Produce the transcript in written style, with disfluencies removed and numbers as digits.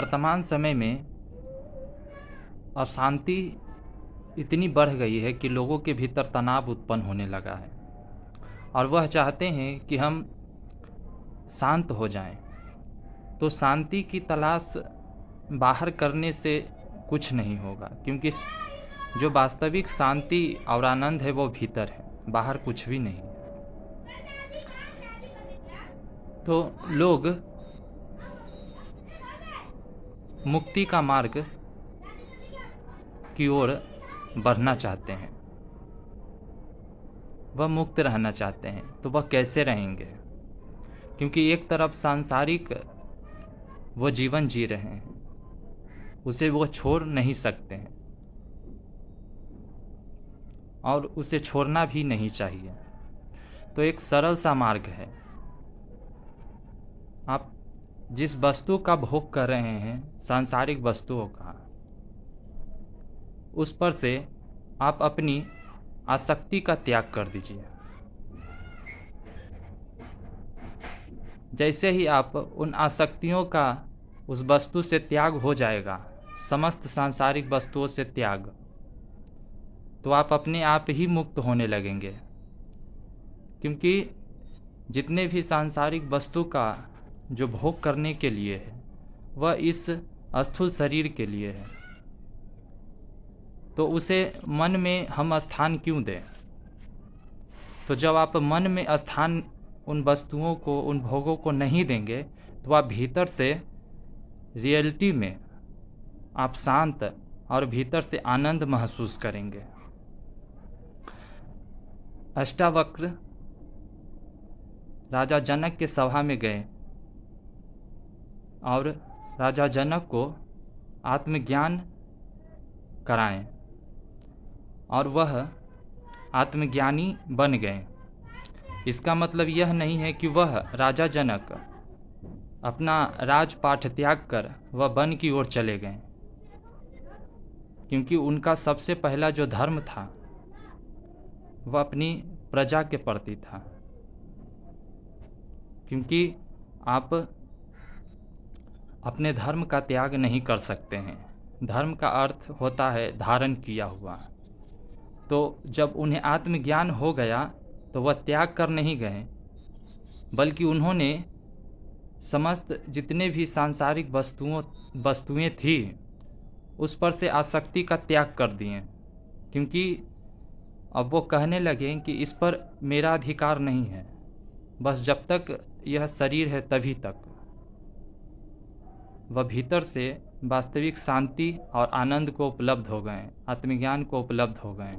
वर्तमान समय में अशांति इतनी बढ़ गई है कि लोगों के भीतर तनाव उत्पन्न होने लगा है और वह चाहते हैं कि हम शांत हो जाएं। तो शांति की तलाश बाहर करने से कुछ नहीं होगा, क्योंकि जो वास्तविक शांति और आनंद है वो भीतर है, बाहर कुछ भी नहीं। तो लोग मुक्ति का मार्ग की ओर बढ़ना चाहते हैं, वह मुक्त रहना चाहते हैं। तो वह कैसे रहेंगे? क्योंकि एक तरफ सांसारिक वो जीवन जी रहे हैं, उसे वो छोड़ नहीं सकते हैं और उसे छोड़ना भी नहीं चाहिए। तो एक सरल सा मार्ग है। आप जिस वस्तु का भोग कर रहे हैं, सांसारिक वस्तुओं का, उस पर से आप अपनी आसक्ति का त्याग कर दीजिए। जैसे ही आप उन आसक्तियों का उस वस्तु से त्याग हो जाएगा, समस्त सांसारिक वस्तुओं से त्याग, तो आप अपने आप ही मुक्त होने लगेंगे। क्योंकि जितने भी सांसारिक वस्तु का जो भोग करने के लिए है, वह इस स्थूल शरीर के लिए है। तो उसे मन में हम स्थान क्यों दें? तो जब आप मन में स्थान उन वस्तुओं को, उन भोगों को नहीं देंगे, तो आप भीतर से रियलिटी में आप शांत और भीतर से आनंद महसूस करेंगे। अष्टावक्र राजा जनक के सभा में गए और राजा जनक को आत्मज्ञान कराएं और वह आत्मज्ञानी बन गए। इसका मतलब यह नहीं है कि वह राजा जनक अपना राजपाट त्याग कर वह वन की ओर चले गए, क्योंकि उनका सबसे पहला जो धर्म था वह अपनी प्रजा के प्रति था। क्योंकि आप अपने धर्म का त्याग नहीं कर सकते हैं। धर्म का अर्थ होता है धारण किया हुआ। तो जब उन्हें आत्मज्ञान हो गया तो वह त्याग कर नहीं गए, बल्कि उन्होंने समस्त जितने भी सांसारिक वस्तुएं थी उस पर से आसक्ति का त्याग कर दिए। क्योंकि अब वो कहने लगे कि इस पर मेरा अधिकार नहीं है, बस जब तक यह शरीर है तभी तक। वह भीतर से वास्तविक शांति और आनंद को उपलब्ध हो गए, आत्मज्ञान को उपलब्ध हो गए।